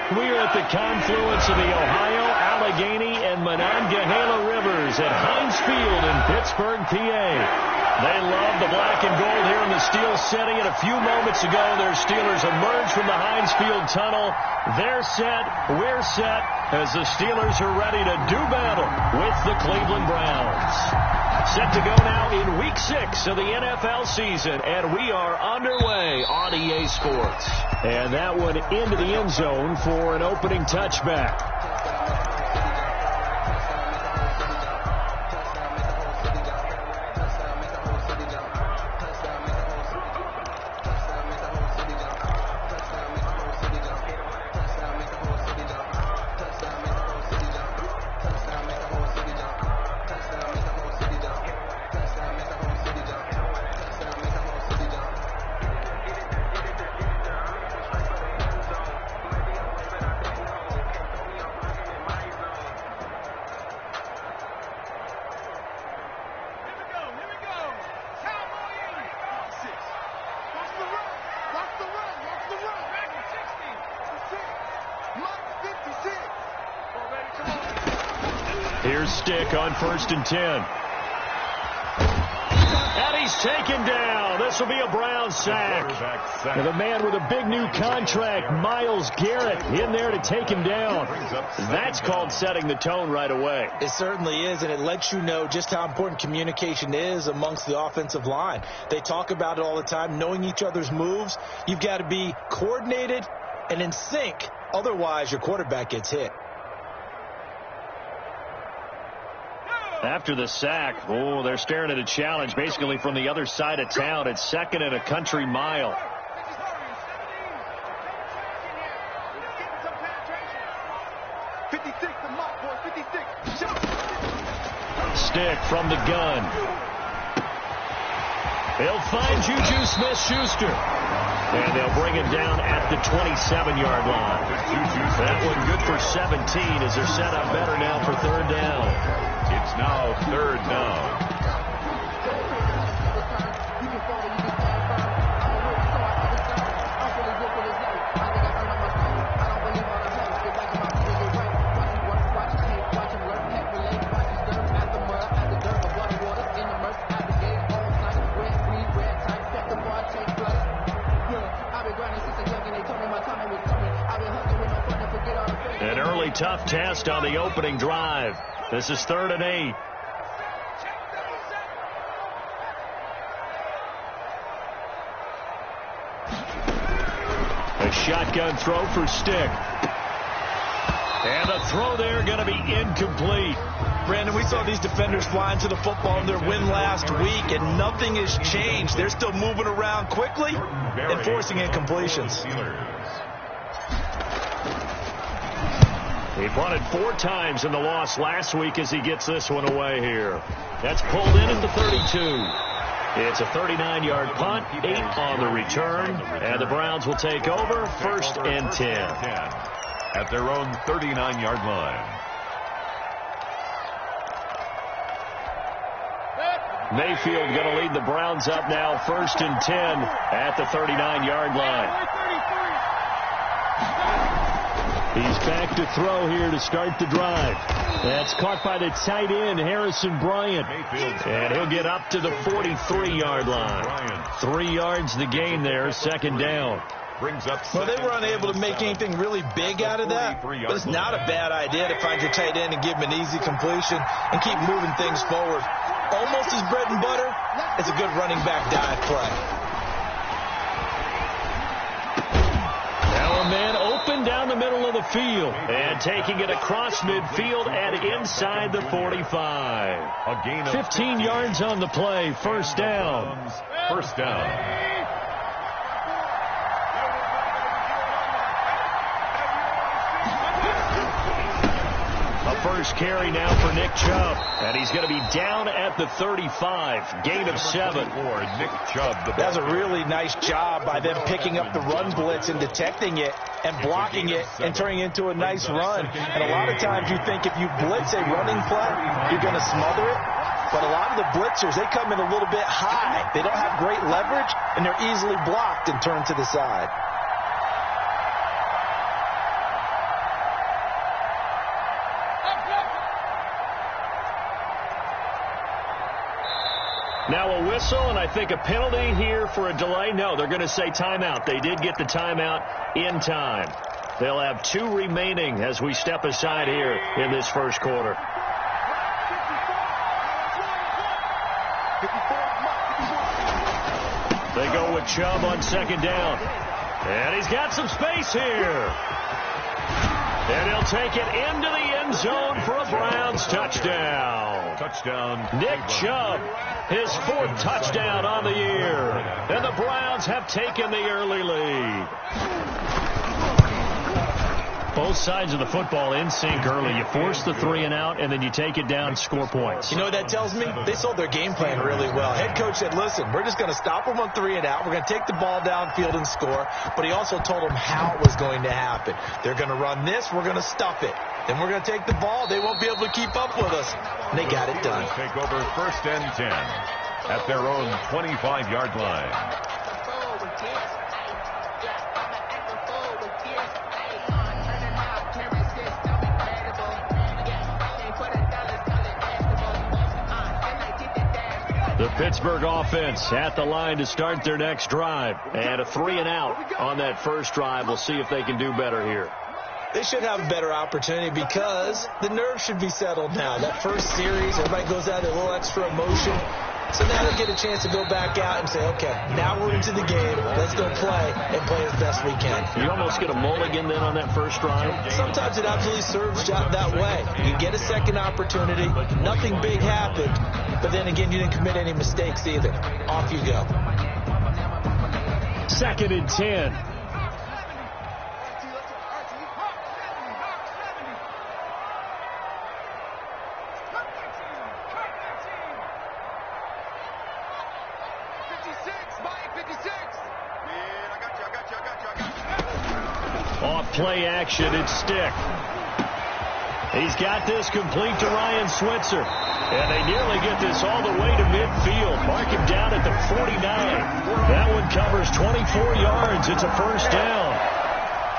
We are at the confluence of the Ohio, Allegheny, and Monongahela rivers at Heinz Field in Pittsburgh, PA. They love the black and gold here in the Steel City, and a few moments ago, their Steelers emerged from the Heinz Field tunnel. They're set, we're set, as the Steelers are ready to do battle with the Cleveland Browns. Set to go now in Week 6 of the NFL season, and we are underway on EA Sports. And that one into the end zone for an opening touchback. Here's Stick on 1st and 10. And he's taken down. This will be a Brown sack. And the man with a big new contract, Myles Garrett, in there to take him down. That's called setting the tone right away. It certainly is, and it lets you know just how important communication is amongst the offensive line. They talk about it all the time, knowing each other's moves. You've got to be coordinated and in sync. Otherwise, your quarterback gets hit. After the sack, they're staring at a challenge basically from the other side of town. It's 2nd and a country mile. Stick from the gun. He'll find Juju Smith-Schuster. And they'll bring him down at the 27-yard line. That one good for 17 as they're set up better now for 3rd down. It's now 3rd down. An early tough test on the opening drive. This is 3rd and 8. A shotgun throw for Stick. And the throw there going to be incomplete. Brandon, we saw these defenders flying to the football in their win last week, and nothing has changed. They're still moving around quickly and forcing incompletions. He punted 4 times in the loss last week as he gets this one away here. That's pulled in at the 32. It's a 39-yard punt, 8 on the return, and the Browns will take over 1st and 10. At their own 39-yard line. Mayfield going to lead the Browns up now 1st and 10 at the 39-yard line. He's back to throw here to start the drive. That's caught by the tight end, Harrison Bryant. And he'll get up to the 43-yard line. 3 yards the gain there, 2nd down. Well, they were unable to make anything really big out of that, but it's not a bad idea to find your tight end and give him an easy completion and keep moving things forward. Almost his bread and butter. It's a good running back dive play. Now a man open down the middle of the field and taking it across midfield and inside the 45. 15 yards on the play, 1st down. 1st down. First carry now for Nick Chubb, and he's going to be down at the 35. Gain of 7. Nick Chubb. That's a really nice job by them picking up the run blitz and detecting it and blocking it and turning it into a nice run. And a lot of times you think if you blitz a running play, you're going to smother it. But a lot of the blitzers, they come in a little bit high. They don't have great leverage, and they're easily blocked and turned to the side. Now a whistle, and I think a penalty here for a delay. No, they're going to say timeout. They did get the timeout in time. They'll have 2 remaining as we step aside here in this first quarter. They go with Chubb on second down. And he's got some space here. And he'll take it into the end zone for a Browns touchdown. Touchdown. Nick Chubb, his 4th touchdown on the year. And the Browns have taken the early lead. Both sides of the football in sync early. You force the 3 and out, and then you take it down, score points. You know what that tells me? They sold their game plan really well. Head coach said, listen, we're just going to stop them on 3 and out. We're going to take the ball downfield and score. But he also told them how it was going to happen. They're going to run this. We're going to stuff it. Then we're going to take the ball. They won't be able to keep up with us. And they got it done. Take over 1st and 10 at their own 25-yard line. The Pittsburgh offense at the line to start their next drive. And a 3 and out on that first drive. We'll see if they can do better here. They should have a better opportunity because the nerves should be settled now. That first series, everybody goes out with a little extra emotion. So now they get a chance to go back out and say, okay, now we're into the game. Let's go play and play as best we can. You almost get a mulligan then on that first drive? Sometimes it absolutely serves that way. You get a second opportunity. Nothing big happened. But then again, you didn't commit any mistakes either. Off you go. 2nd and 10. Off play action, it's Stick. He's got this complete to Ryan Switzer. And they nearly get this all the way to midfield. Mark him down at the 49. That one covers 24 yards. It's a first down.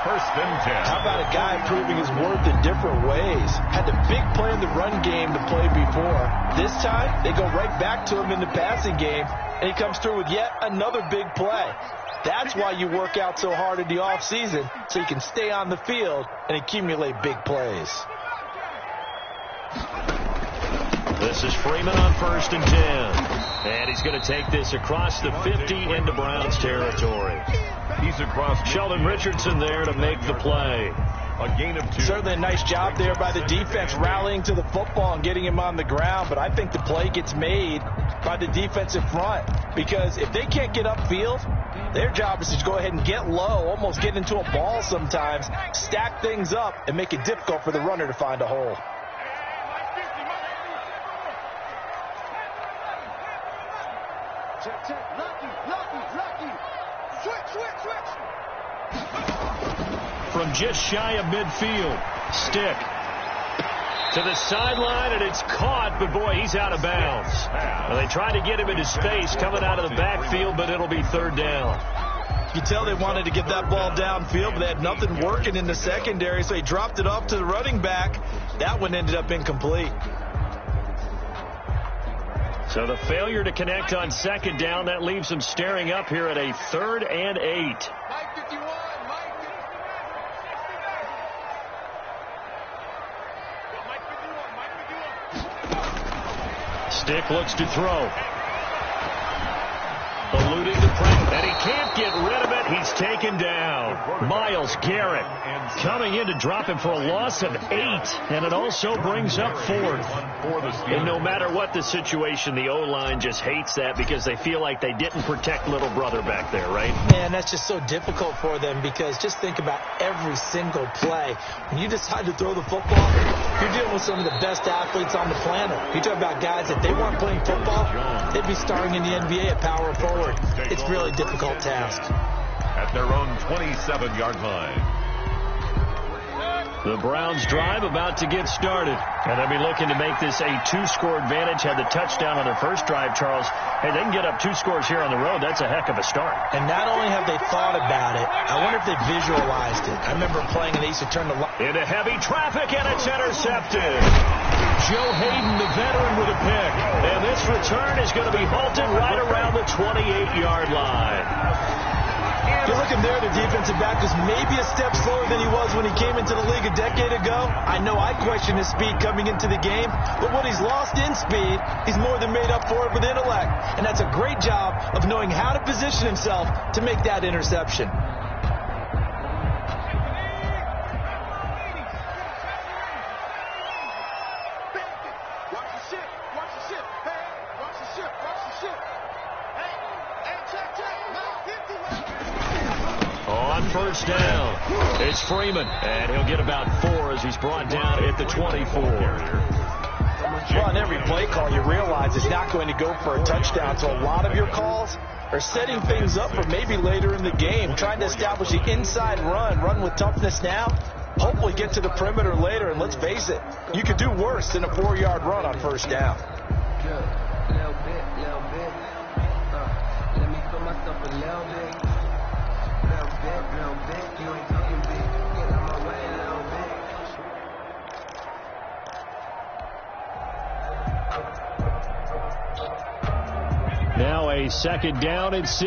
1st and 10. How about a guy proving his worth in different ways? Had the big play in the run game to play before. This time, they go right back to him in the passing game, and he comes through with yet another big play. That's why you work out so hard in the offseason, so you can stay on the field and accumulate big plays. This is Freeman on 1st and 10. And he's going to take this across the 50 into Browns territory. He's across. Sheldon Richardson there to make the play. A gain of 2. Certainly a nice job there by the defense rallying to the football and getting him on the ground. But I think the play gets made by the defensive front. Because if they can't get upfield, their job is to go ahead and get low, almost get into a ball sometimes, stack things up, and make it difficult for the runner to find a hole. Lucky. Switch. From just shy of midfield, Stick to the sideline, and it's caught, but boy, he's out of bounds. Well, they tried to get him into space coming out of the backfield, but it'll be 3rd down. You tell they wanted to get that ball downfield, but they had nothing working in the secondary, so he dropped it off to the running back. That one ended up incomplete. So the failure to connect on 2nd down, that leaves them staring up here at a 3rd and 8. Stick looks to throw. Eluding the pressure, and he can't get rid of it. He's taken down. Myles Garrett coming in to drop him for a loss of 8, and it also brings up 4th. And no matter what the situation, the O-line just hates that because they feel like they didn't protect little brother back there, right? Man, that's just so difficult for them because just think about every single play. When you decide to throw the football, you're dealing with some of the best athletes on the planet. You talk about guys, if they weren't playing football, they'd be starring in the NBA at power forward. It's really a difficult task. At their own 27-yard line. The Browns drive about to get started. And they'll be looking to make this a 2-score advantage. Had the touchdown on their first drive, Charles. Hey, they can get up 2 scores here on the road. That's a heck of a start. And not only have they thought about it, I wonder if they visualized it. I remember playing and they used to turn the line. Into heavy traffic, and it's intercepted. Joe Hayden, the veteran, with a pick. And this return is going to be halted right around the 28-yard line. If you're looking there, the defensive back was maybe a step slower than he was when he came into the league a decade ago. I know I questioned his speed coming into the game, but what he's lost in speed, he's more than made up for it with intellect. And that's a great job of knowing how to position himself to make that interception. First down. It's Freeman, and he'll get about 4 as he's brought down at the 24. Well, on every play call, you realize it's not going to go for a touchdown, so a lot of your calls are setting things up for maybe later in the game, trying to establish the inside run with toughness now, hopefully get to the perimeter later, and let's face it, you could do worse than a 4-yard run on first down. Let me put myself a little bit. You ain't talking big. Get out my way a little bit. Now a second down and 6. A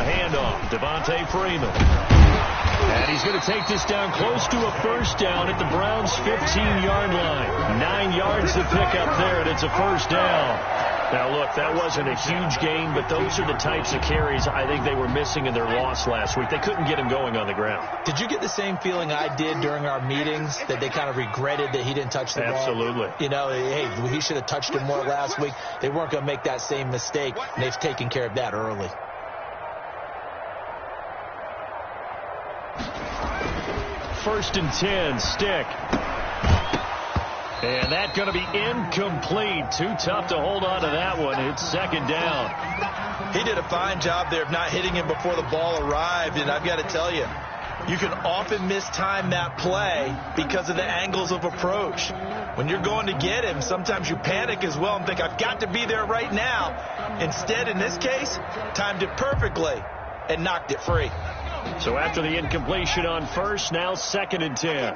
handoff. Devontae Freeman. And he's going to take this down close to a first down at the Browns' 15-yard line. 9 yards to pick up there, and it's a first down. Now, look, that wasn't a huge gain, but those are the types of carries I think they were missing in their loss last week. They couldn't get him going on the ground. Did you get the same feeling I did during our meetings, that they kind of regretted that he didn't touch the ball? Absolutely. You know, hey, he should have touched it more last week. They weren't going to make that same mistake, and they've taken care of that early. First and 10, Stick. And that's going to be incomplete. Too tough to hold on to that one. It's second down. He did a fine job there of not hitting him before the ball arrived, and I've got to tell you, you can often mistime that play because of the angles of approach. When you're going to get him, sometimes you panic as well and think, I've got to be there right now. Instead, in this case, timed it perfectly and knocked it free. So after the incompletion on first, now second and 10.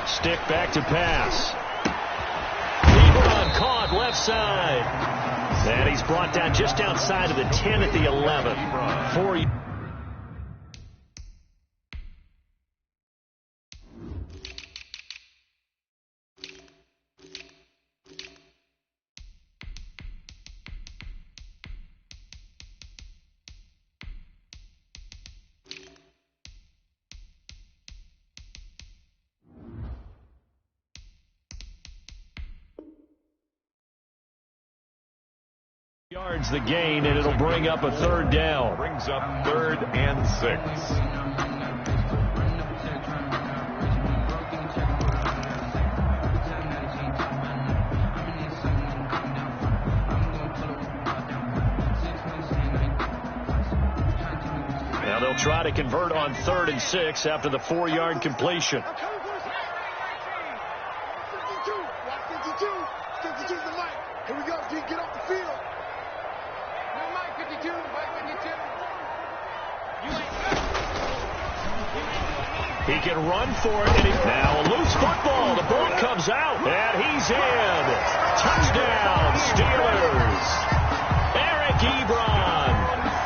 Stick back to pass. Ebron caught left side. And he's brought down just outside of the 10 at the 11. 4. Yards the gain, and it'll bring up a third down. Brings up 3rd and 6. Now they'll try to convert on 3rd and 6 after the 4-yard completion. 52 is the mic. Here we go. Get off the field. No mic, 52. Mic 52. He can run for it. And now a loose football. The ball comes out. And he's in. Touchdown, Steelers. Eric Ebron.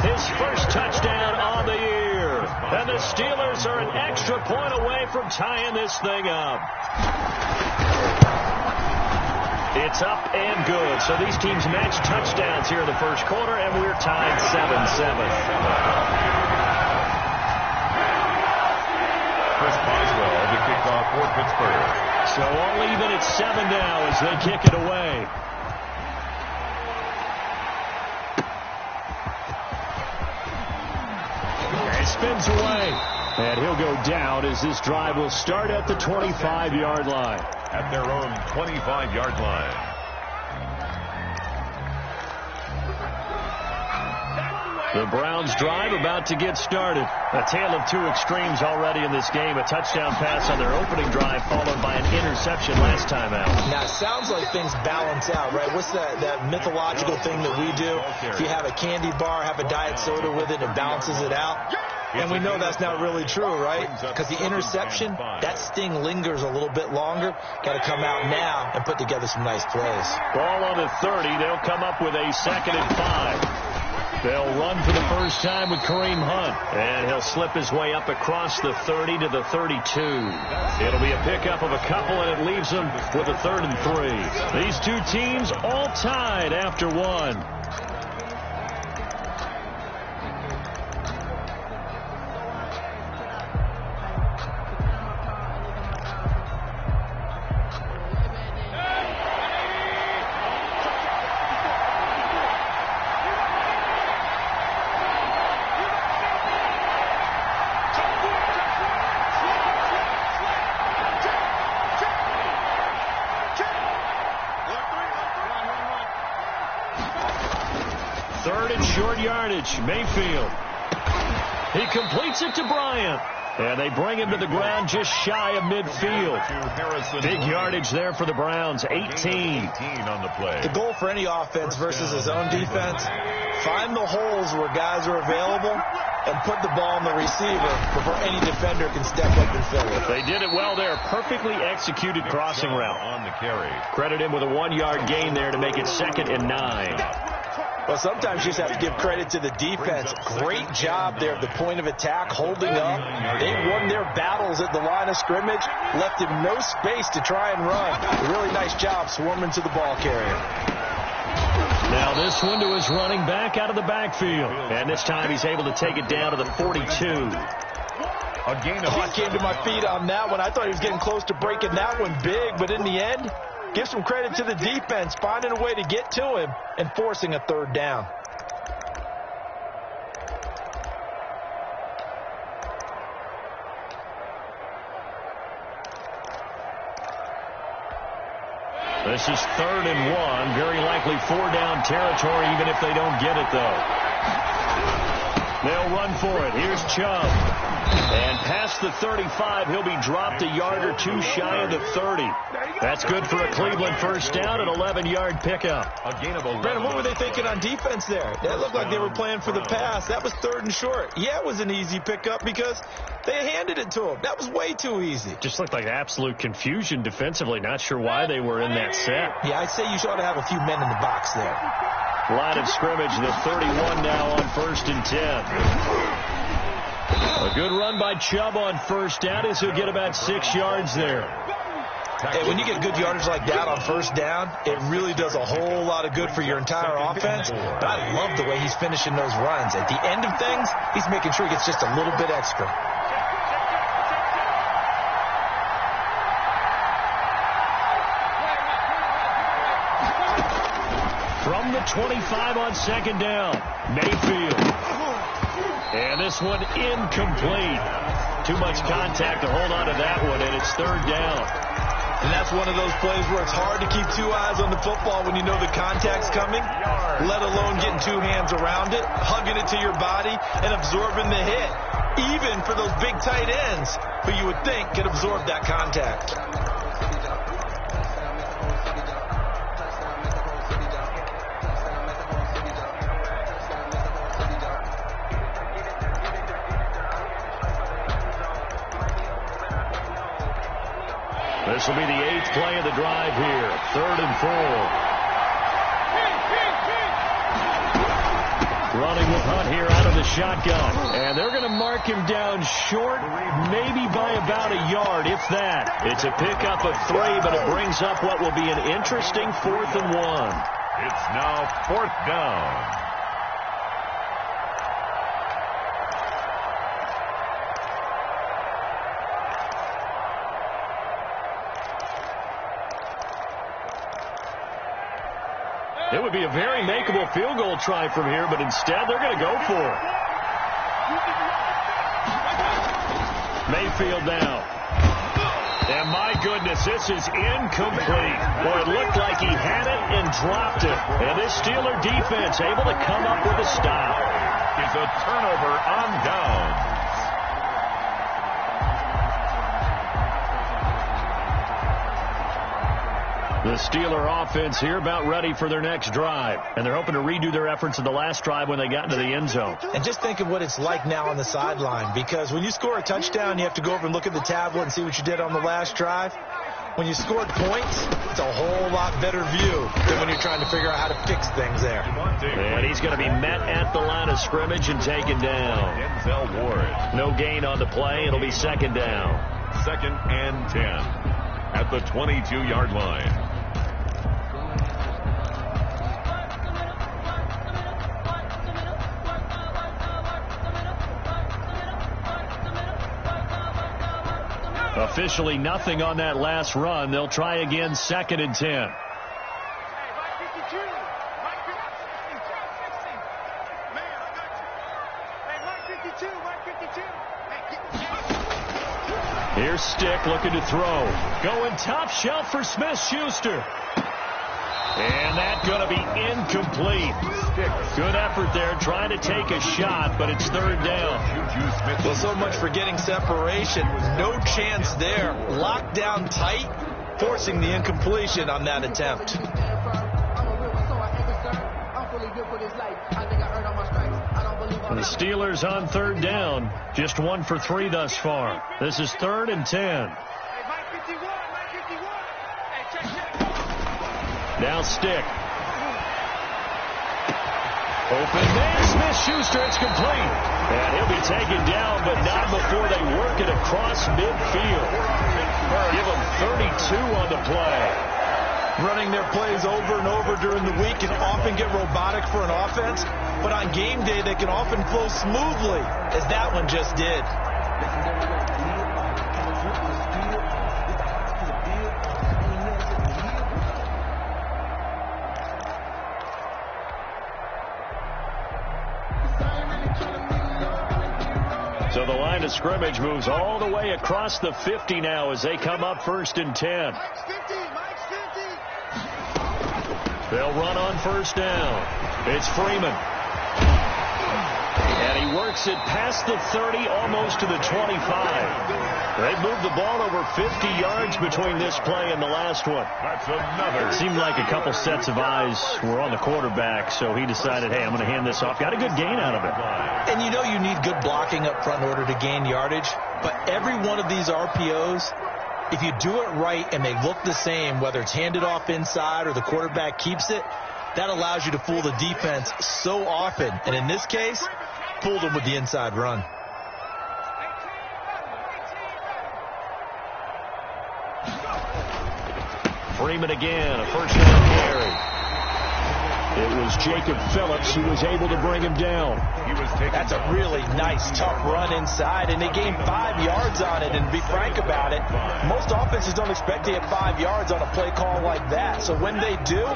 His first touchdown on the year. And the Steelers are an extra point away from tying this thing up. It's up and good. So these teams match touchdowns here in the first quarter, and we're tied 7-7. Chris Boswell, the kickoff for Pittsburgh. So all even at 7 now as they kick it away. And spins away. And he'll go down as this drive will start at the 25-yard line. At their own 25-yard line. The Browns drive about to get started. A tale of two extremes already in this game. A touchdown pass on their opening drive followed by an interception last time out. Now, it sounds like things balance out, right? What's that mythological thing that we do? If you have a candy bar, have a diet soda with it, it balances it out. And we know that's not really true, right? Because the interception, that sting lingers a little bit longer. Got to come out now and put together some nice plays. Ball on the 30. They'll come up with a 2nd and 5. They'll run for the first time with Kareem Hunt. And he'll slip his way up across the 30 to the 32. It'll be a pickup of a couple, and it leaves them with a 3rd and 3. These two teams all tied after one. Mayfield. He completes it to Bryant. And they bring him to the ground just shy of midfield. Big yardage there for the Browns, 18 on the play. The goal for any offense versus his own defense, find the holes where guys are available and put the ball on the receiver before any defender can step up and fill it. They did it well there. Perfectly executed crossing route. On the carry. Credit him with a 1-yard gain there to make it 2nd and 9. Well, sometimes you just have to give credit to the defense. Great job there at the point of attack, holding up. They won their battles at the line of scrimmage, left him no space to try and run. A really nice job swarming to the ball carrier. Now this one to his running back out of the backfield. And this time he's able to take it down to the 42. I came to my feet on that one. I thought he was getting close to breaking that one big, but in the end, give some credit to the defense, finding a way to get to him and forcing a 3rd down. This is 3rd and 1. Very likely 4-down territory, even if they don't get it, though. They'll run for it. Here's Chubb. And past the 35, he'll be dropped a yard or two shy of the 30. That's good for a Cleveland first down, an 11-yard pickup. A gain of 11. Brandon, what were they thinking on defense there? That looked like they were playing for the pass. That was 3rd and short. Yeah, it was an easy pickup because they handed it to him. That was way too easy. Just looked like absolute confusion defensively. Not sure why they were in that set. Yeah, I'd say you ought to have a few men in the box there. Line of scrimmage, the 31 now on 1st and 10. A good run by Chubb on first down as he'll get about 6 yards there. Hey, when you get good yardage like that on first down, it really does a whole lot of good for your entire offense. But I love the way he's finishing those runs. At the end of things, he's making sure he gets just a little bit extra. From the 25 on 2nd down, Mayfield. And this one incomplete. Too much contact to hold on to that one, and it's 3rd down. And that's one of those plays where it's hard to keep 2 eyes on the football when you know the contact's coming, let alone getting 2 hands around it, hugging it to your body, and absorbing the hit, even for those big tight ends who you would think could absorb that contact. This will be the 8th play of the drive here. 3rd and 4. Running with Hunt here out of the shotgun. And they're going to mark him down short, maybe by about a yard, if that. It's a pickup of 3, but it brings up what will be an interesting 4th and 1. It's now 4th down. It would be a very makeable field goal try from here, but instead they're going to go for it. Mayfield now. And my goodness, this is incomplete. Boy, it looked like he had it and dropped it. And this Steeler defense able to come up with a stop. is a turnover on downs. The Steeler offense here about ready for their next drive. And they're hoping to redo their efforts in the last drive when they got into the end zone. And just think of what it's like now on the sideline, because when you score a touchdown, you have to go over and look at the tablet and see what you did on the last drive. When you scored points, it's a whole lot better view than when you're trying to figure out how to fix things there. And he's going to be met at the line of scrimmage and taken down. Denzel Ward. No gain on the play. It'll be second down. 2nd and 10 at the 22-yard line. Officially nothing on that last run. They'll try again, 2nd and 10. Here's Stick looking to throw. Going top shelf for Smith-Schuster. And that's going to be incomplete. Good effort there trying to take a shot, but it's 3rd down. Well, so much for getting separation. No chance there. Locked down tight, forcing the incompletion on that attempt. And the Steelers on 3rd down. Just 1 for 3 thus far. This is 3rd and 10. Now Stick. Open man, Smith-Schuster, it's complete. And he'll be taken down, but not before they work it across midfield. Give them 32 on the play. Running their plays over and over during the week can often get robotic for an offense, but on game day they can often flow smoothly, as that one just did. So the line of scrimmage moves all the way across the 50 now as they come up 1st and 10. They'll run on 1st down. It's Freeman. And he works it past the 30, almost to the 25. They've moved the ball over 50 yards between this play and the last one. That's another. It seemed like a couple sets of eyes were on the quarterback, so he decided, hey, I'm going to hand this off. Got a good gain out of it. And you know you need good blocking up front in order to gain yardage, but every one of these RPOs, if you do it right and they look the same, whether it's handed off inside or the quarterback keeps it, that allows you to fool the defense so often. And in this case, fooled them with the inside run. Freeman again, a 1st down carry. It was Jacob Phillips who was able to bring him down. That's a really nice, tough run inside, and they gained 5 yards on it. And to be frank about it, most offenses don't expect to get 5 yards on a play call like that. So when they do,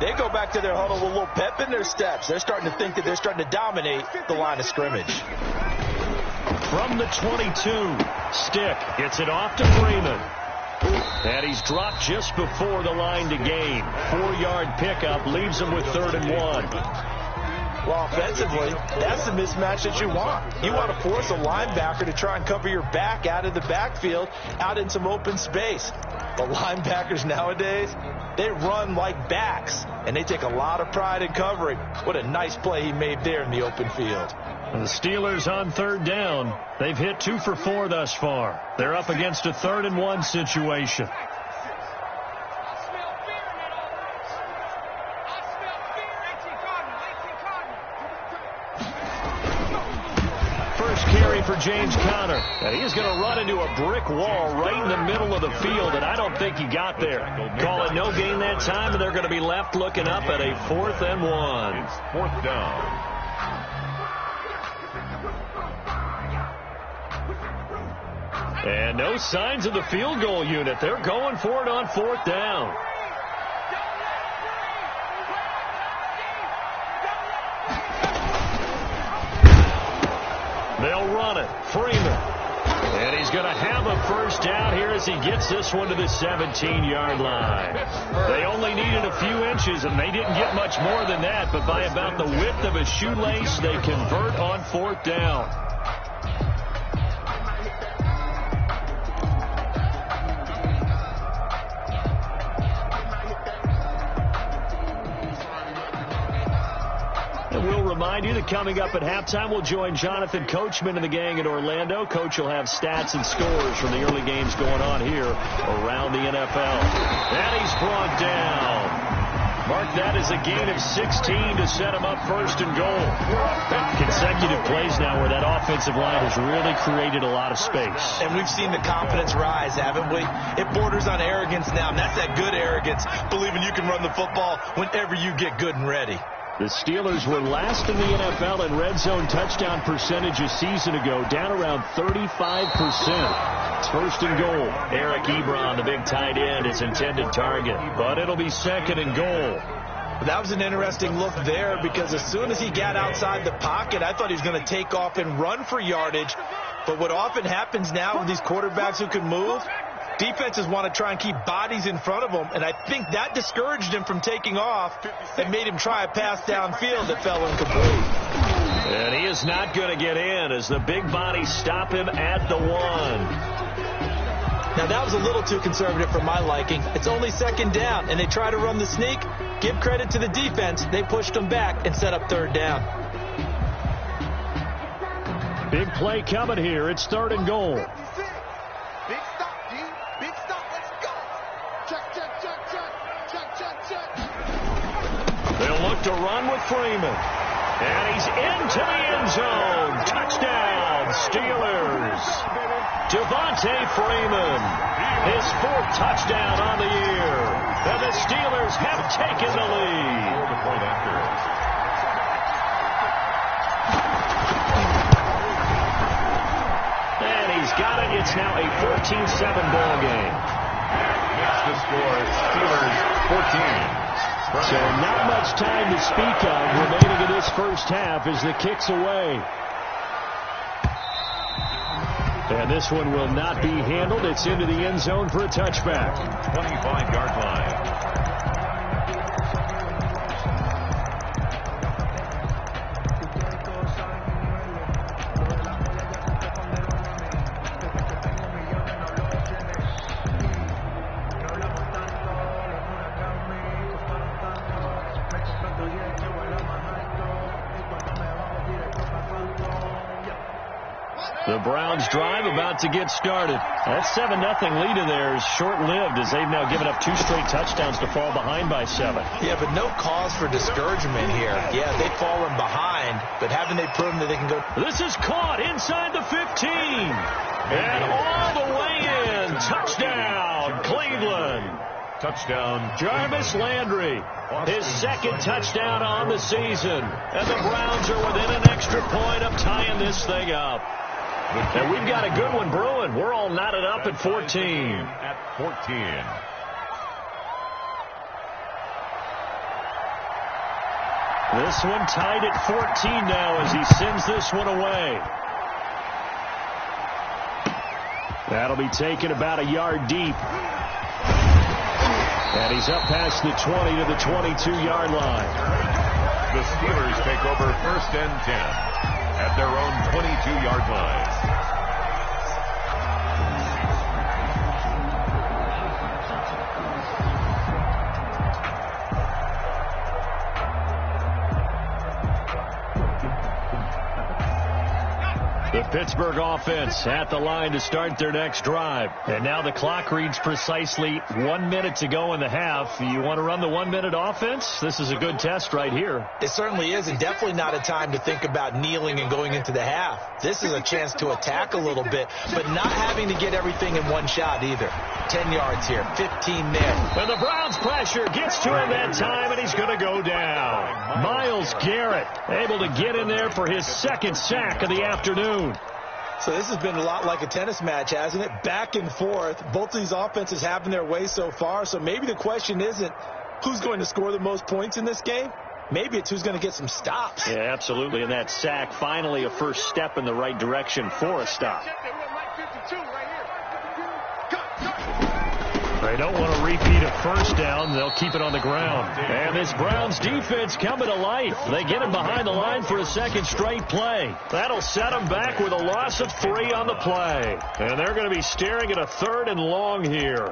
they go back to their huddle with a little pep in their steps. They're starting to think that they're starting to dominate the line of scrimmage. From the 22, Stick gets it off to Freeman. And he's dropped just before the line to gain. 4-yard pickup leaves him with 3rd and 1. Well, offensively, that's the mismatch that you want. You want to force a linebacker to try and cover your back out of the backfield, out in some open space. The linebackers nowadays, they run like backs, and they take a lot of pride in covering. What a nice play he made there in the open field. And the Steelers on 3rd down. They've hit 2 for 4 thus far. They're up against a 3rd and 1 situation. First carry for James Conner. And he's going to run into a brick wall right in the middle of the field, and I don't think he got there. Call it no gain that time, and they're going to be left looking up at a 4th and 1. It's 4th down. And no signs of the field goal unit. They're going for it on 4th down. They'll run it. Freeman. And he's He's going to have a first down here as he gets this one to the 17-yard line. They only needed a few inches, and they didn't get much more than that, but by about the width of a shoelace, they convert on fourth down. We'll remind you that coming up at halftime, we'll join Jonathan Coachman and the gang in Orlando. Coach will have stats and scores from the early games going on here around the NFL. And he's brought down. Mark that as a gain of 16 to set him up first and goal. Consecutive plays now where that offensive line has really created a lot of space. And we've seen the confidence rise, haven't we? It borders on arrogance now, and that's that good arrogance, believing you can run the football whenever you get good and ready. The Steelers were last in the NFL in red zone touchdown percentage a season ago, down around 35%. It's first and goal. Eric Ebron, the big tight end, is intended target, but it'll be second and goal. That was an interesting look there because as soon as he got outside the pocket, I thought he was going to take off and run for yardage. But what often happens now with these quarterbacks who can move, defenses want to try and keep bodies in front of them, and I think that discouraged him from taking off and made him try a pass downfield that fell incomplete. And he is not going to get in as the big bodies stop him at the 1. Now, that was a little too conservative for my liking. It's only second down, and they try to run the sneak. Give credit to the defense. They pushed them back and set up third down. Big play coming here. It's third and goal. Big stop, D. Big stop. Let's go. Check, check, check, check. Check, check, check. They'll look to run with Freeman. And he's into the end zone. Touchdown, Steelers. Devontae Freeman, his 4th touchdown on the year. And the Steelers have taken the lead. And he's got it. It's now a 14-7 ball game. That's the score. Steelers 14. So not much time to speak of remaining in this first half as the kick's away. And this one will not be handled. It's into the end zone for a touchback. 25-yard line. The Browns drive about to get started. That 7-0 lead in there is short-lived as they've now given up 2 straight touchdowns to fall behind by 7. Yeah, but no cause for discouragement here. Yeah, they've fallen behind, but haven't they proven that they can go? This is caught inside the 15. And all the way in. Touchdown, Cleveland. Touchdown, Jarvis Landry. His 2nd touchdown on the season. And the Browns are within an extra point of tying this thing up. And we've got a good one brewing. We're all knotted up at 14. At 14. This one tied at 14 now as he sends this one away. That'll be taken about a yard deep. And he's up past the 20 to the 22-yard line. The Steelers take over first and 10 at their own 22-yard line. The Pittsburgh offense at the line to start their next drive. And now the clock reads precisely 1 minute to go in the half. You want to run the 1-minute offense? This is a good test right here. It certainly is, and definitely not a time to think about kneeling and going into the half. This is a chance to attack a little bit, but not having to get everything in one shot either. 10 yards here, 15 there. And the Browns pressure gets to him that time, and he's going to go down. Myles Garrett able to get in there for his 2nd sack of the afternoon. So this has been a lot like a tennis match, hasn't it? Back and forth. Both of these offenses having their way so far. So maybe the question isn't who's going to score the most points in this game. Maybe it's who's going to get some stops. Yeah, absolutely. And that sack, finally a first step in the right direction for a stop. Check that one, Mike 52 right They don't want to repeat a first down. They'll keep it on the ground. And this Browns defense coming to life. They get him behind the line for a second straight play. That'll set them back with a loss of 3 on the play. And they're going to be staring at a 3rd and long here.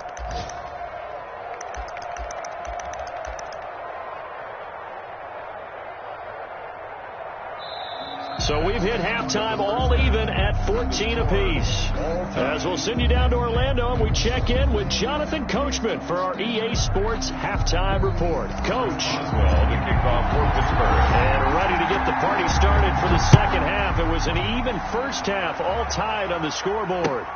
So we've hit halftime all even at 14 apiece. As we'll send you down to Orlando, and we check in with Jonathan Coachman for our EA Sports Halftime Report. Coach. Well, the kickoff for Pittsburgh. And ready to get the party started for the second half. It was an even first half, all tied on the scoreboard.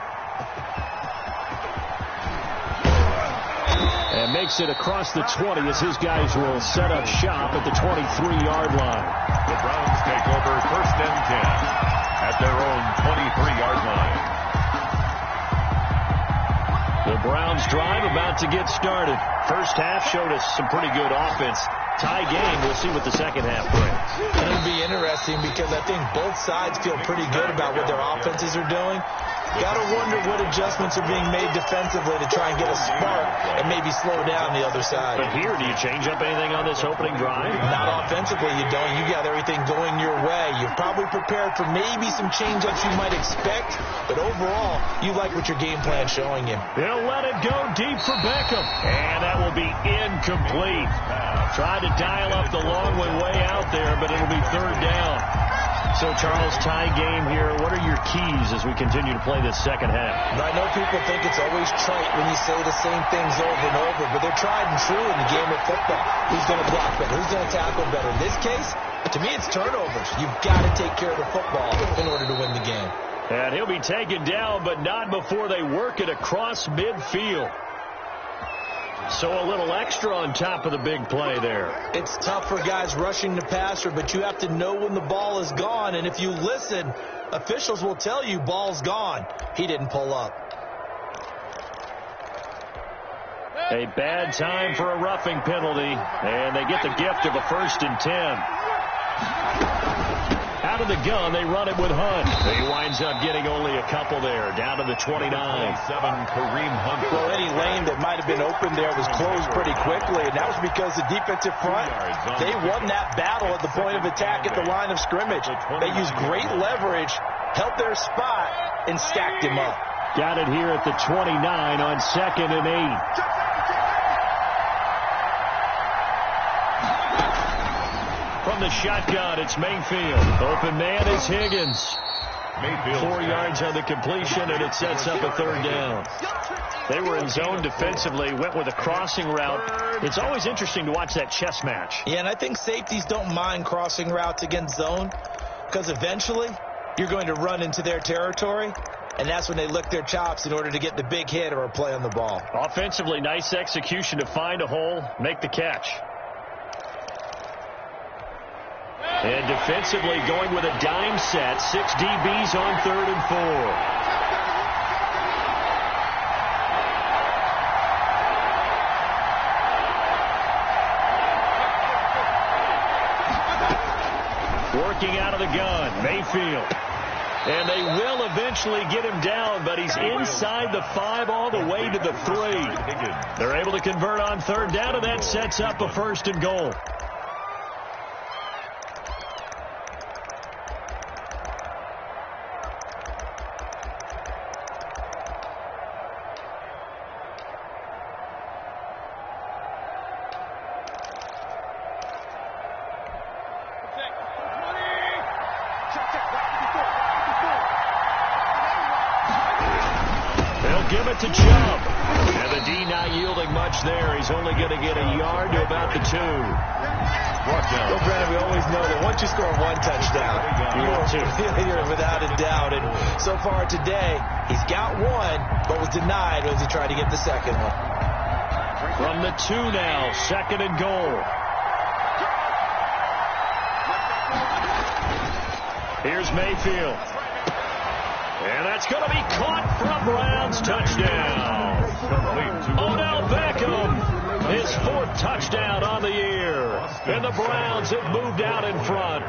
And makes it across the 20 as his guys will set up shop at the 23-yard line. The Browns take over 1st and 10 at their own 23-yard line. The Browns drive about to get started. First half showed us some pretty good offense. Tie game. We'll see what the second half brings. It'll be interesting because I think both sides feel pretty good about what their offenses are doing. Got to wonder what adjustments are being made defensively to try and get a spark and maybe slow down the other side. But here, do you change up anything on this opening drive? Not offensively, you don't. You got everything going your way. You're probably prepared for maybe some change-ups you might expect, but overall, you like what your game plan's showing you. They'll let it go deep for Beckham, and that will be incomplete. Tried to dial up the long one way out there, but it'll be 3rd down. So, Charles, tie game here. What are your keys as we continue to play this second half? I know people think it's always trite when you say the same things over and over, but they're tried and true in the game of football. Who's going to block better? Who's going to tackle better? In this case, to me, it's turnovers. You've got to take care of the football in order to win the game. And he'll be taken down, but not before they work it across midfield. So a little extra on top of the big play there. It's tough for guys rushing the passer, but you have to know when the ball is gone. And if you listen, officials will tell you ball's gone. He didn't pull up. A bad time for a roughing penalty, and they get the gift of a 1st and 10. Out of the gun, they run it with Hunt. He winds up getting only a couple there, down to the 29. Kareem Hunt. Well, any lane that might have been open there was closed pretty quickly, and that was because the defensive front, they won that battle at the point of attack at the line of scrimmage. They used great leverage, held their spot, and stacked him up. Got it here at the 29 on 2nd and 8. From the shotgun, it's Mayfield. Open man is Higgins. Mayfield 4 yards on the completion, and it sets up a 3rd down. They were in zone defensively, went with a crossing route. It's always interesting to watch that chess match. Yeah, and I think safeties don't mind crossing routes against zone because eventually you're going to run into their territory, and that's when they lick their chops in order to get the big hit or a play on the ball. Offensively, nice execution to find a hole, make the catch. And defensively going with a dime set. 6 DBs on 3rd and 4. Working out of the gun, Mayfield. And they will eventually get him down, but he's inside the 5 all the way to the 3. They're able to convert on 3rd down, and that sets up a 1st and goal. Give it to Chubb. And the D not yielding much there. He's only going to get a yard to about the 2. Well, Brandon, we always know that once you score 1 touchdown, you're without a doubt. And so far today, he's got 1, but was denied as he tried to get the second one. From the 2 now, 2nd and goal. Here's Mayfield. And that's going to be caught for a Browns touchdown. Odell Beckham, his 4th touchdown on the year. And the Browns have moved out in front.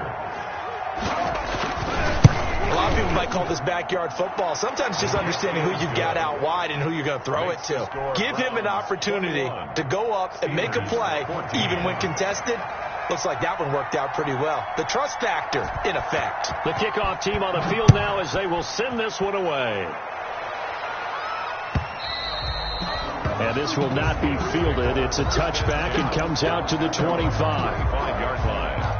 A lot of people might call this backyard football. Sometimes just understanding who you've got out wide and who you're going to throw it to. Give him an opportunity to go up and make a play, even when contested. Looks like that one worked out pretty well. The trust factor in effect. The kickoff team on the field now as they will send this one away. And this will not be fielded. It's a touchback and comes out to the 25-yard line.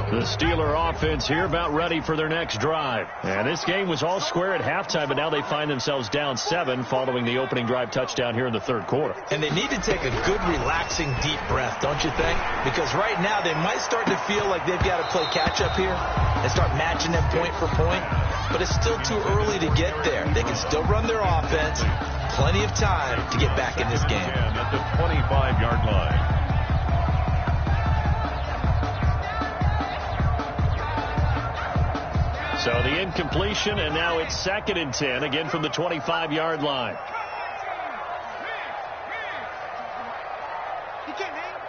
The Steeler offense here about ready for their next drive. And this game was all square at halftime, but now they find themselves down 7 following the opening drive touchdown here in the third quarter. And they need to take a good, relaxing, deep breath, don't you think? Because right now they might start to feel like they've got to play catch-up here and start matching them point for point. But it's still too early to get there. They can still run their offense. Plenty of time to get back in this game. And at the 25-yard line. So the incompletion, and now it's 2nd and 10, again from the 25-yard line. He can't hang.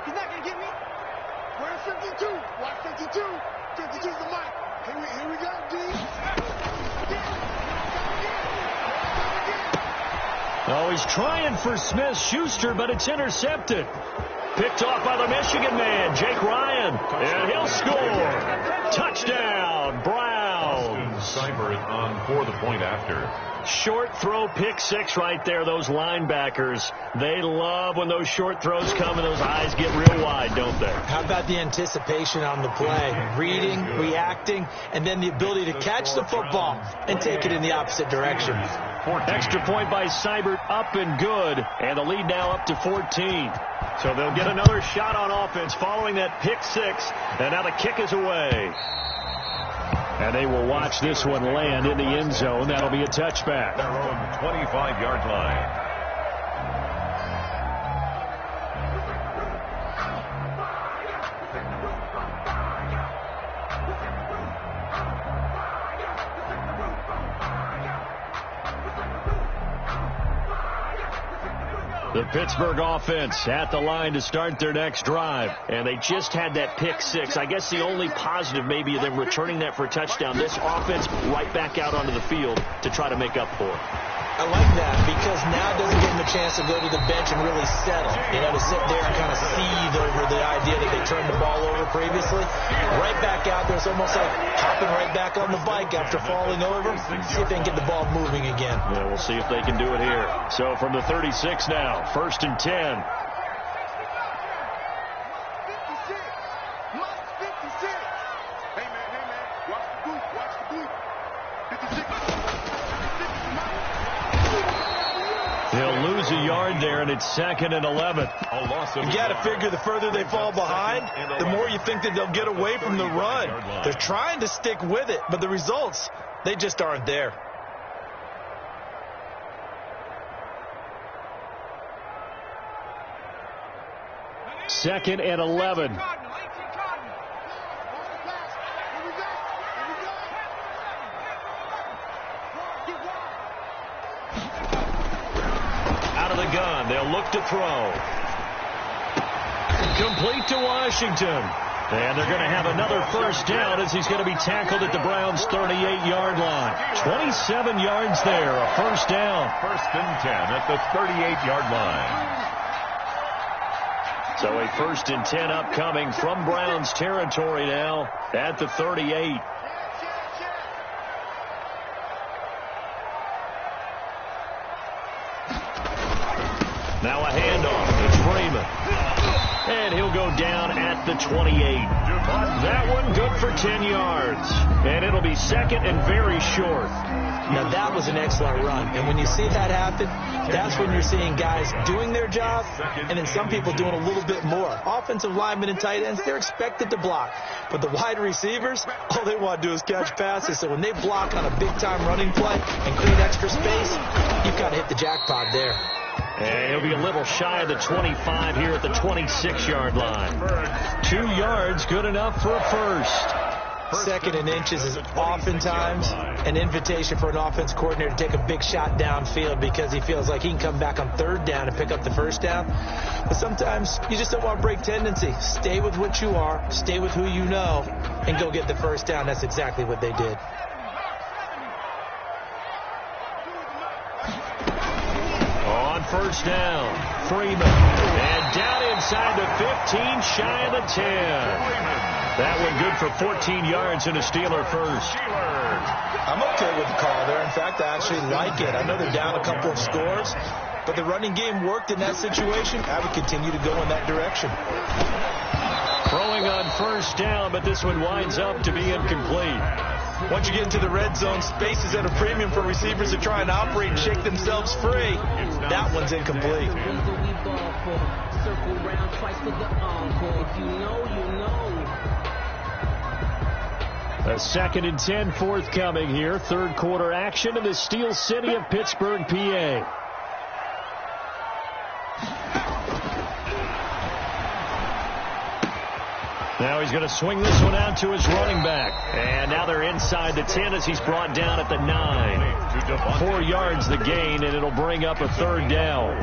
He's not going to get me. Where's 52? Watch 52. 52's the mic. Here we go, D. Oh, he's trying for Smith-Schuster, but it's intercepted. Picked off by the Michigan man, Jake Ryan, and he'll score. Touchdown, Browns. Cyber is on for the point after. Short throw, pick 6 right there. Those linebackers, they love when those short throws come and those eyes get real wide, don't they? How about the anticipation on the play? Reading, reacting, and then the ability to catch the football and take it in the opposite direction. Extra point by Seibert, up and good, and the lead now up to 14. So they'll get another shot on offense following that pick 6, and now the kick is away. And they will watch this one land in the end zone. That'll be a touchback. Their own 25-yard line. The Pittsburgh offense at the line to start their next drive. And they just had that pick 6. I guess the only positive maybe of them returning that for a touchdown. This offense right back out onto the field to try to make up for it. I like that because now it doesn't give them a chance to go to the bench and really settle. You know, to sit there and kind of seethe over the idea that they turned the ball over previously. Right back out there. It's almost like hopping right back on the bike after falling over. See if they can get the ball moving again. Yeah, we'll see if they can do it here. So from the 36 now, 1st and 10. 56. Must 56. Hey, man. Watch the boot. Watch the boot. 56. They'll lose a yard there, and it's 2nd and 11. You got to figure the further they fall behind, the more you think that they'll get away from the run. They're trying to stick with it, but the results, they just aren't there. Second and 11. Out of the gun, they'll look to throw. Complete to Washington. And they're going to have another first down as he's going to be tackled at the Browns' 38-yard line. 27 yards there, a first down. 1st and 10 at the 38-yard line. So a 1st and 10 upcoming from Browns territory now at the 38. Now a handoff. It's Freeman. And he'll go down at the 28. That one good for 10 yards. And it'll be 2nd and very short. Now, that was an excellent run. And when you see that happen, that's when you're seeing guys doing their job and then some people doing a little bit more. Offensive linemen and tight ends, they're expected to block. But the wide receivers, all they want to do is catch passes. So when they block on a big-time running play and create extra space, you've got to hit the jackpot there. And he'll be a little shy of the 25 here at the 26-yard line. 2 yards, good enough for a first. Second and inches is oftentimes an invitation for an offense coordinator to take a big shot downfield because he feels like he can come back on third down and pick up the first down. But sometimes you just don't want to break tendency. Stay with what you are, stay with who you know, and go get the first down. That's exactly what they did. On first down, Freeman. And down inside the 15, shy of the 10. That one good for 14 yards and a Steeler first. I'm okay with the call there. In fact, I actually like it. I know they're down a couple of scores, but the running game worked in that situation. I would continue to go in that direction. Throwing on first down, but this one winds up to be incomplete. Once you get into the red zone, space is at a premium for receivers to try and operate and shake themselves free. That one's incomplete. A 2nd and 10 forthcoming here. Third quarter action in the Steel City of Pittsburgh, PA. Now he's going to swing this one out to his running back. And now they're inside the 10 as he's brought down at the 9. 4 yards the gain, and it'll bring up a third down.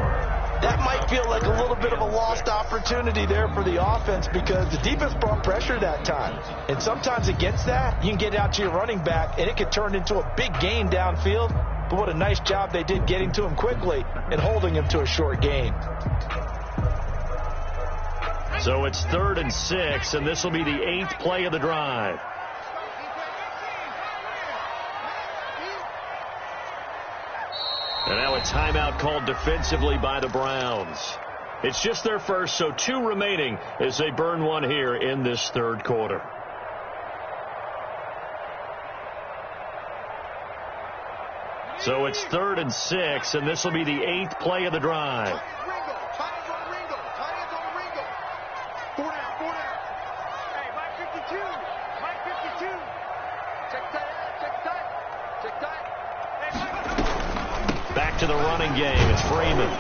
That might feel like a little bit of a lost opportunity there for the offense because the defense brought pressure that time. And sometimes against that, you can get out to your running back, and it could turn into a big gain downfield. But what a nice job they did getting to him quickly and holding him to a short gain. So it's 3rd and 6, and this will be the 8th play of the drive. And now a timeout called defensively by the Browns. It's just their first, so 2 remaining as they burn one here in this third quarter. So it's 3rd and 6, and this will be the 8th play of the drive. Back to the running game. It's Freeman.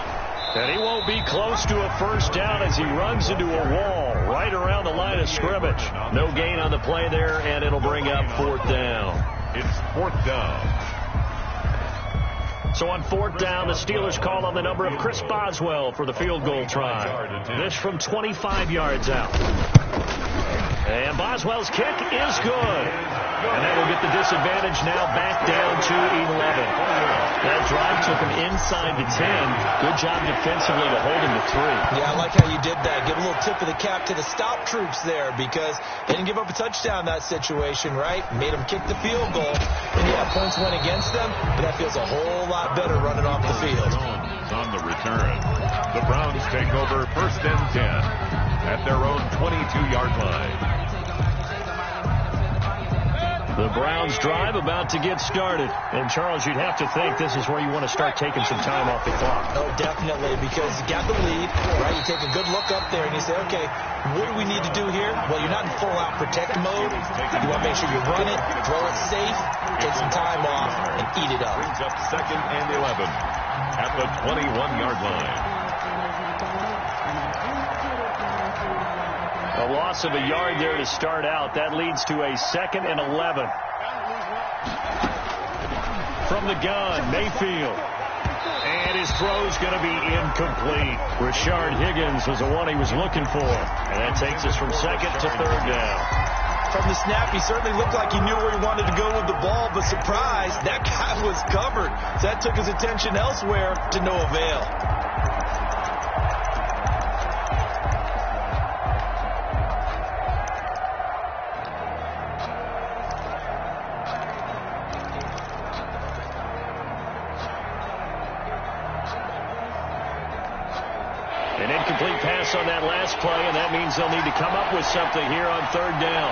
And he won't be close to a first down as he runs into a wall right around the line of scrimmage. No gain on the play there, and it'll bring up 4th down. It's 4th down. So on 4th down, the Steelers call on the number of Chris Boswell for the field goal try. This from 25 yards out. And Boswell's kick is good. And that will get the disadvantage now back down to 11. That drive took him inside the 10. Good job defensively to hold him to 3. Yeah, I like how you did that. Give a little tip of the cap to the stop troops there because they didn't give up a touchdown in that situation, right? Made them kick the field goal. And yeah, points went against them, but that feels a whole lot better running off the field. On the return, the Browns take over 1st and 10 at their own 22-yard line. The Browns drive about to get started. And, Charles, you'd have to think this is where you want to start taking some time off the clock. Oh, definitely, because you got the lead, right? You take a good look up there and you say, okay, what do we need to do here? Well, you're not in full-out protect mode. You want to make sure you run it, throw it safe, take some time off, and eat it up. Brings up 2nd and 11 at the 21-yard line. A loss of a yard there to start out. That leads to a 2nd and 11. From the gun, Mayfield. And his throw's going to be incomplete. Rashard Higgins was the one he was looking for. And that takes us from 2nd to 3rd down. From the snap, he certainly looked like he knew where he wanted to go with the ball, but surprise, that guy was covered. So that took his attention elsewhere to no avail. An incomplete pass on that last play, and that means they'll need to come up with something here on 3rd down.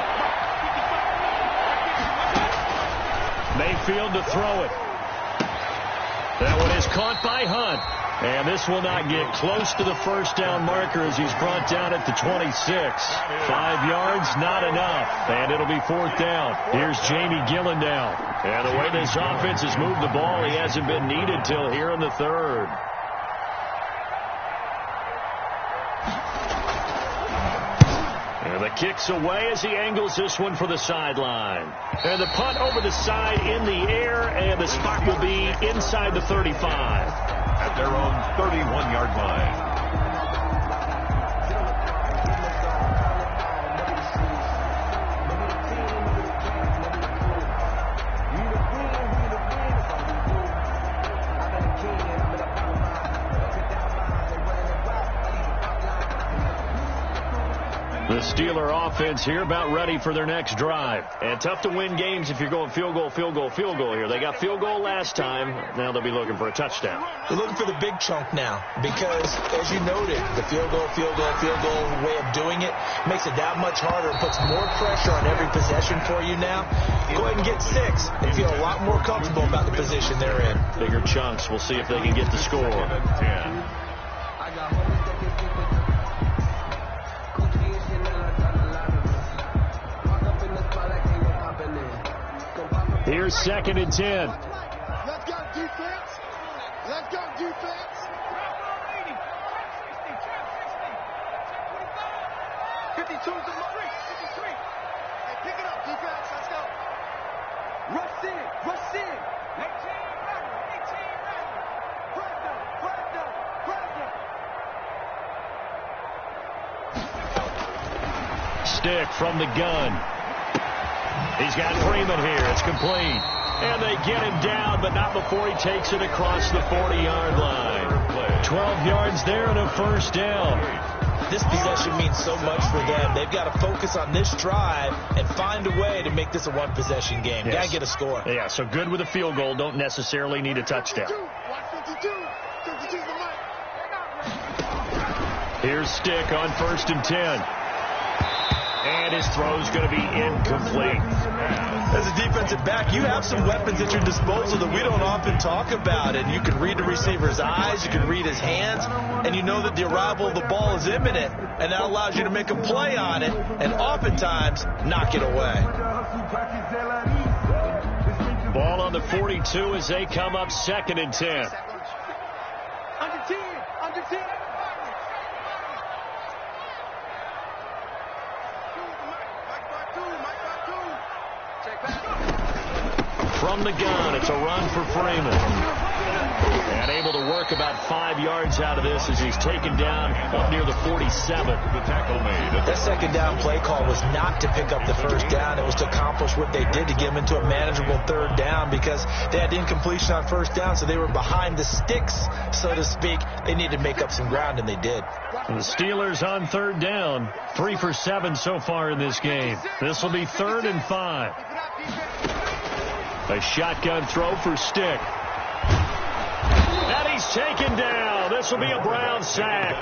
Mayfield to throw it. That one is caught by Hunt. And this will not get close to the first down marker as he's brought down at the 26. 5 yards, not enough. And it'll be 4th down. Here's Jamie Gillen now. And the way this offense has moved the ball, he hasn't been needed till here in the 3rd. The kick's away as he angles this one for the sideline. And the punt over the side in the air, and the spot will be inside the 35. At their own 31-yard line. The Steeler offense here about ready for their next drive. And tough to win games if you're going field goal, field goal, field goal here. They got field goal last time. Now they'll be looking for a touchdown. They're looking for the big chunk now because, as you noted, the field goal way of doing it makes it that much harder. It puts more pressure on every possession for you now. Go ahead and get 6 and feel a lot more comfortable about the position they're in. Bigger chunks. We'll see if they can get the score. Here's 2nd and 10. Let's go defense. Let's go defense. 52's the mark. 53. Hey, pick it up, defense. Let's go. Rush in. Rush in. 18 right. Press. Stick from the gun. He's got Freeman here. It's complete. And they get him down, but not before he takes it across the 40-yard line. 12 yards there and a first down. This possession means so much for them. They've got to focus on this drive and find a way to make this a one-possession game. Yes. Got to get a score. Yeah, so good with a field goal. Don't necessarily need a touchdown. 52. 52's the mark. Here's Stick on 1st and 10. And his throw's going to be incomplete. As a defensive back, you have some weapons at your disposal that we don't often talk about. And you can read the receiver's eyes, you can read his hands, and you know that the arrival of the ball is imminent. And that allows you to make a play on it and oftentimes knock it away. Ball on the 42 as they come up 2nd and 10. Under 10. Under 10. From the gun, it's a run for Freeman. And able to work about 5 yards out of this as he's taken down up near the 47. The tackle made. That second down play call was not to pick up the first down. It was to accomplish what they did to get them into a manageable 3rd down because they had incompletion on 1st down, so they were behind the sticks, so to speak. They needed to make up some ground, and they did. And the Steelers on 3rd down. 3 for 7 so far in this game. This will be 3rd and 5. A shotgun throw for Stick. And he's taken down. This will be a Brown sack.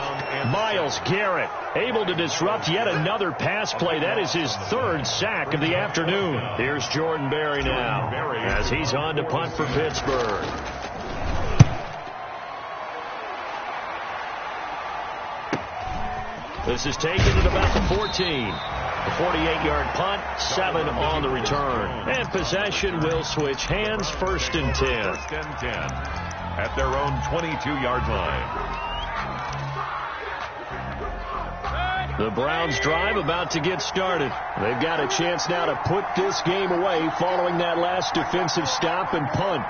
Myles Garrett able to disrupt yet another pass play. That is his 3rd sack of the afternoon. Here's Jordan Berry now as he's on to punt for Pittsburgh. This is taken at about the 14. A 48-yard punt, 7 on the return. And possession will switch hands, 1st and 10. 1st and 10 at their own 22-yard line. The Browns drive about to get started. They've got a chance now to put this game away following that last defensive stop and punt.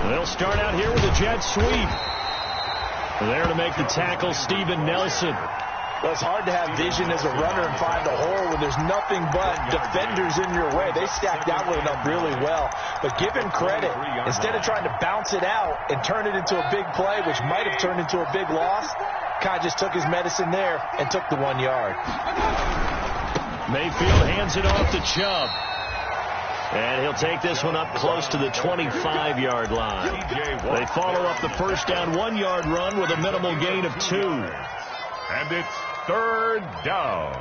They'll start out here with a jet sweep. There to make the tackle, Steven Nelson. Well, it's hard to have vision as a runner and find the hole when there's nothing but defenders in your way. They stacked that one up really well. But give him credit. Instead of trying to bounce it out and turn it into a big play, which might have turned into a big loss, Kai just took his medicine there and took the 1 yard. Mayfield hands it off to Chubb. And he'll take this one up close to the 25-yard line. They follow up the first down 1-yard run with a minimal gain of 2. And it's 3rd down.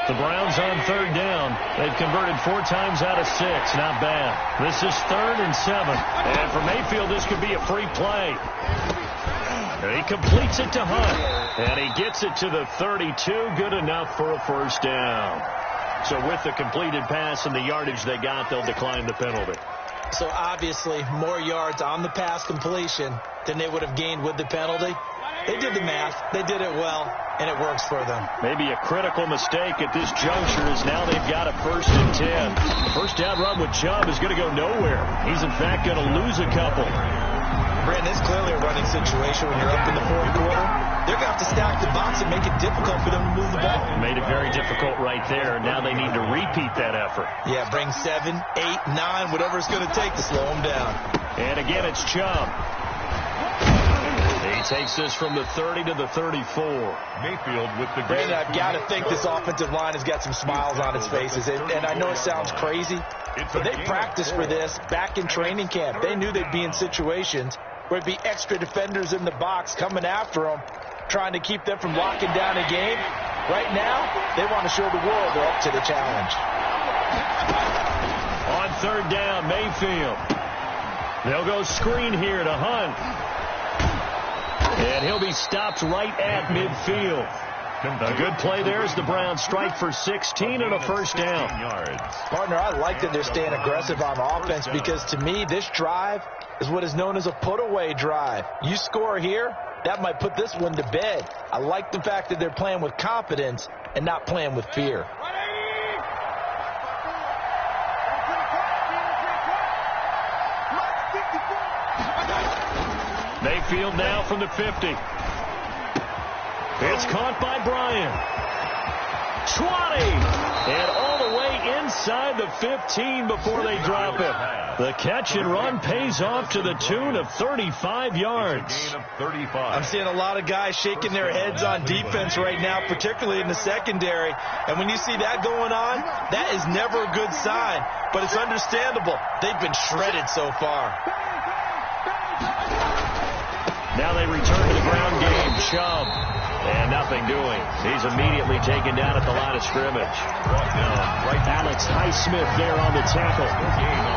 The Browns on 3rd down. They've converted 4 times out of 6. Not bad. This is 3rd and 7. And for Mayfield, this could be a free play. And he completes it to Hunt. And he gets it to the 32. Good enough for a first down. So with the completed pass and the yardage they got, they'll decline the penalty. So obviously more yards on the pass completion than they would have gained with the penalty. They did the math. They did it well, and it works for them. Maybe a critical mistake at this juncture is now they've got a 1st and 10. The first down run with Chubb is going to go nowhere. He's, in fact, going to lose a couple. Brandon, it's clearly a running situation when you're up in the 4th quarter. They're going to have to stack the box and make it difficult for them to move the ball. Made it very difficult right there. Now they need to repeat that effort. Yeah, bring 7, 8, 9, whatever it's going to take to slow them down. And again, it's Chubb. He takes this from the 30 to the 34. Mayfield with the Brandon, I've got to think this offensive line has got some smiles on its faces. And I know it sounds crazy, but they practiced for this back in training camp. They knew they'd be in situations where it'd be extra defenders in the box coming after them, trying to keep them from locking down a game. Right now, they want to show the world they're up to the challenge. On 3rd down, Mayfield. They'll go screen here to Hunt. And he'll be stopped right at midfield. A good play there as the Browns strike for 16 and a 1st down. Partner, I like that they're staying aggressive on offense because to me, this drive is what is known as a put-away drive. You score here, that might put this one to bed. I like the fact that they're playing with confidence and not playing with fear. Mayfield now from the 50. It's caught by Bryant. 20. And all the way inside the 15 before they drop it. The catch and run pays off to the tune of 35 yards. I'm seeing a lot of guys shaking their heads on defense right now, particularly in the secondary. And when you see that going on, that is never a good sign. But it's understandable. They've been shredded so far. Now they return to the ground game. Chubb. And nothing doing. He's immediately taken down at the line of scrimmage. Alex Highsmith there on the tackle.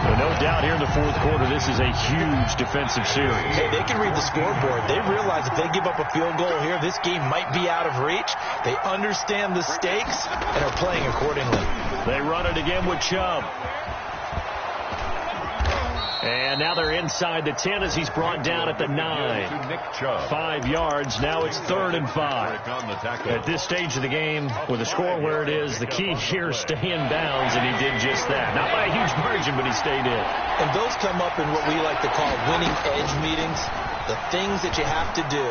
But no doubt here in the 4th quarter, this is a huge defensive series. Hey, they can read the scoreboard. They realize if they give up a field goal here, this game might be out of reach. They understand the stakes and are playing accordingly. They run it again with Chubb. And now they're inside the 10 as he's brought down at the 9. 5 yards. Now it's 3rd and 5. At this stage of the game, with the score where it is, the key here is stay in bounds, and he did just that. Not by a huge margin, but he stayed in. And those come up in what we like to call winning edge meetings. The things that you have to do,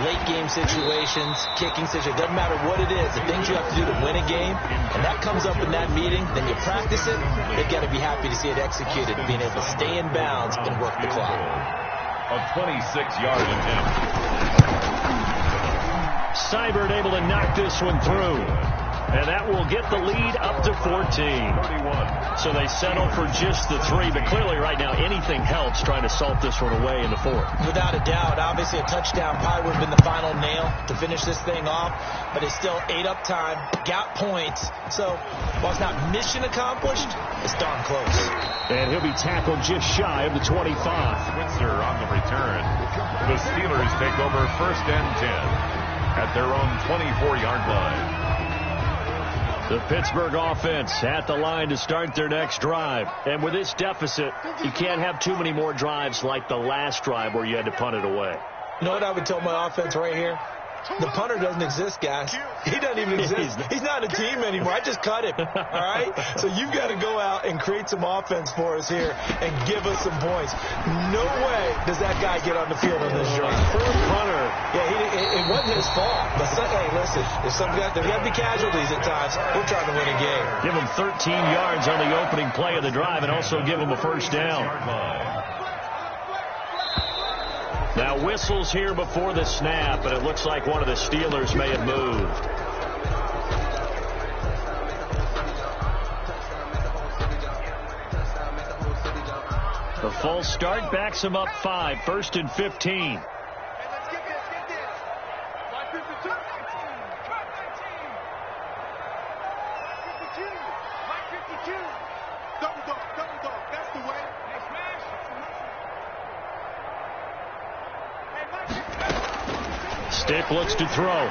late game situations, kicking situations, doesn't matter what it is, the things you have to do to win a game, and that comes up in that meeting, then you practice it, they've got to be happy to see it executed, being able to stay in bounds and work the clock. A 26-yard attempt. Seibert able to knock this one through. And that will get the lead up to 14. So they settle for just the 3. But clearly right now anything helps trying to salt this one away in the 4th. Without a doubt. Obviously a touchdown probably would have been the final nail to finish this thing off. But it's still 8 up time. Got points. So while it's not mission accomplished, it's darn close. And he'll be tackled just shy of the 25. Switzer on the return. The Steelers take over 1st and 10 at their own 24-yard line. The Pittsburgh offense at the line to start their next drive. And with this deficit, you can't have too many more drives like the last drive where you had to punt it away. You know what I would tell my offense right here? The punter doesn't exist, guys. He doesn't even exist. He's not a team anymore. I just cut him. All right? So you've got to go out and create some offense for us here and give us some points. No way does that guy get on the field on this drive. First punter. Yeah, it wasn't his fault. But hey, listen, if some guys, there's got to be casualties at times. We're trying to win a game. Give him 13 yards on the opening play of the drive and also give him a 1st down. Now whistles here before the snap, and it looks like one of the Steelers may have moved. The false start backs him up 5, 1st and 15. Stick looks to throw.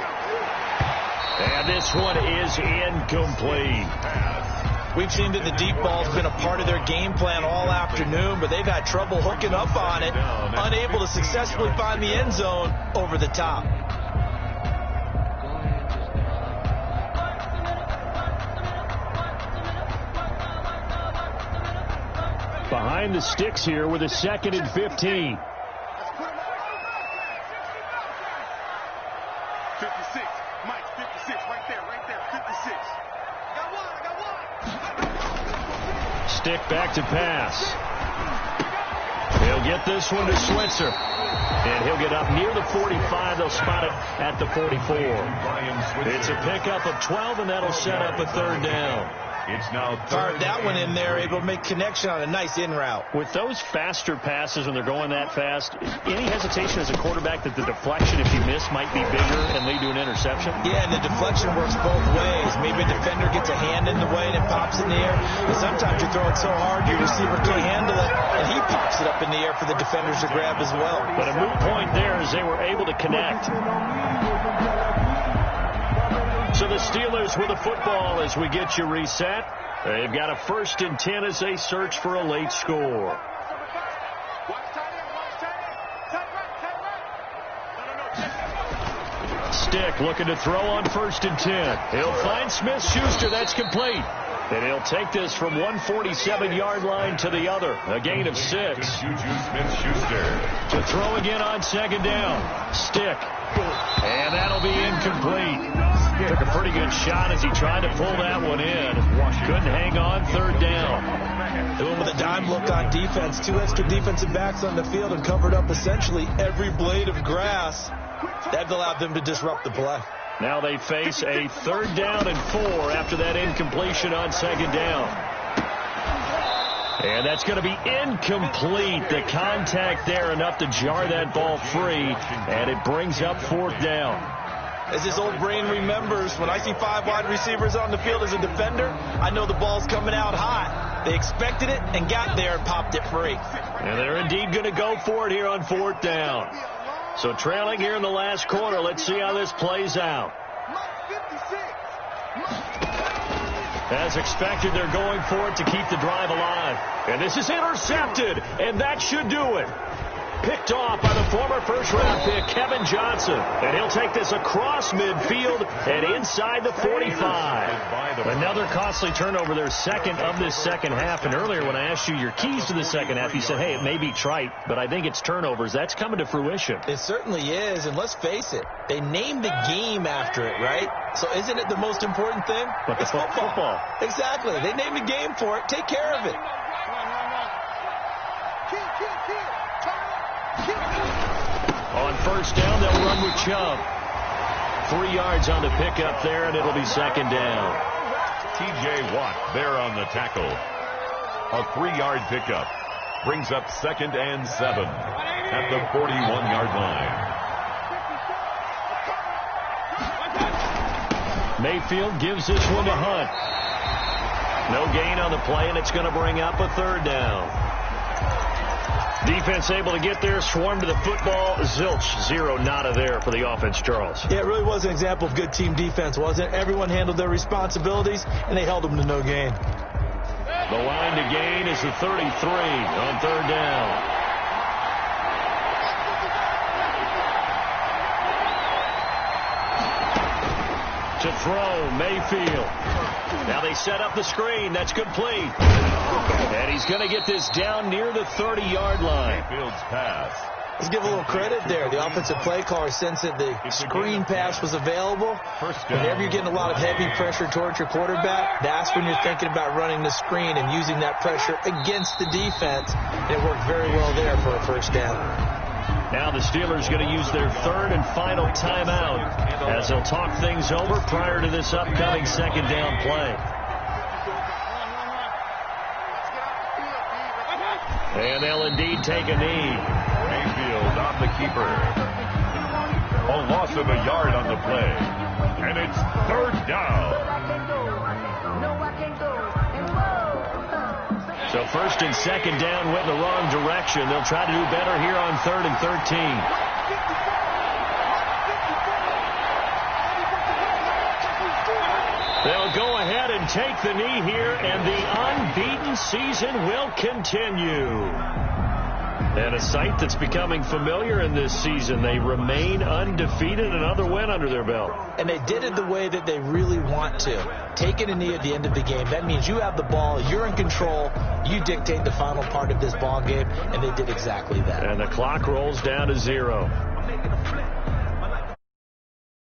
And this one is incomplete. We've seen that the deep ball's been a part of their game plan all afternoon, but they've had trouble hooking up on it, unable to successfully find the end zone over the top. Behind the sticks here with a 2nd and 15. 56. Mike, 56. Right there. 56. Stick back to pass. He'll get this one to Switzer. And he'll get up near the 45. They'll spot it at the 44. It's a pickup of 12, and that'll set up a 3rd down. It's now Fired that one in there, able to make connection on a nice in route. With those faster passes when they're going that fast, any hesitation as a quarterback that the deflection, if you miss, might be bigger and lead to an interception? Yeah, and the deflection works both ways. Maybe a defender gets a hand in the way and it pops in the air. And sometimes you throw it so hard your receiver can't handle it, and he pops it up in the air for the defenders to grab as well. But a moot point there as they were able to connect. So the Steelers with the football as we get you reset. They've got a 1st and 10 as they search for a late score. Stick looking to throw on 1st and 10. He'll find Smith-Schuster. That's complete. And he'll take this from 147-yard line to the other. A gain of 6. Smith-Schuster. To throw again on 2nd down. Stick. And that'll be incomplete. Took a pretty good shot as he tried to pull that one in. Couldn't hang on 3rd down. Doing with a dime look on defense. 2 extra defensive backs on the field and covered up essentially every blade of grass. That allowed them to disrupt the play. Now they face a 3rd down and 4 after that incompletion on 2nd down. And that's going to be incomplete. The contact there enough to jar that ball free, and it brings up 4th down. As his old brain remembers, when I see 5 wide receivers on the field as a defender, I know the ball's coming out hot. They expected it and got there and popped it free. And they're indeed going to go for it here on 4th down. So trailing here in the last quarter, let's see how this plays out. As expected, they're going for it to keep the drive alive. And this is intercepted, and that should do it. Picked off by the former first-round pick, Kevin Johnson. And he'll take this across midfield and inside the 45. Another costly turnover, their 2nd of this 2nd half. And earlier when I asked you your keys to the 2nd half, you said, hey, it may be trite, but I think it's turnovers. That's coming to fruition. It certainly is, and let's face it, they named the game after it, right? So isn't it the most important thing? But it's football. Exactly. They named the game for it. Take care of it. On 1st down, they'll run with Chubb. 3 yards on the pickup there, and it'll be 2nd down. T.J. Watt there on the tackle. A 3-yard pickup. Brings up 2nd and 7 at the 41-yard line. Mayfield gives this one to Hunt. No gain on the play, and it's going to bring up a 3rd down. Defense able to get there, swarm to the football. Zilch, 0 nada there for the offense, Charles. Yeah, it really was an example of good team defense, wasn't it? Everyone handled their responsibilities, and they held them to no gain. The line to gain is the 33 on 3rd down. To throw, Mayfield. Now they set up the screen. That's complete. And he's going to get this down near the 30-yard line. Mayfield's pass. Let's give a little credit there. The offensive play caller sensed that the screen pass was available. Whenever you're getting a lot of heavy pressure towards your quarterback, that's when you're thinking about running the screen and using that pressure against the defense. And it worked very well there for a 1st down. Now the Steelers going to use their 3rd and final timeout as they'll talk things over prior to this upcoming 2nd down play. And they'll indeed take a knee. Mayfield on the keeper. A loss of a yard on the play. And it's 3rd down. So 1st and 2nd down went in the wrong direction. They'll try to do better here on 3rd and 13. ahead and take the knee here, and the unbeaten season will continue. And a sight that's becoming familiar in this season. They remain undefeated, another win under their belt. And they did it the way that they really want to. Taking a knee at the end of the game. That means you have the ball, you're in control, you dictate the final part of this ball game, and they did exactly that. And the clock rolls down to 0.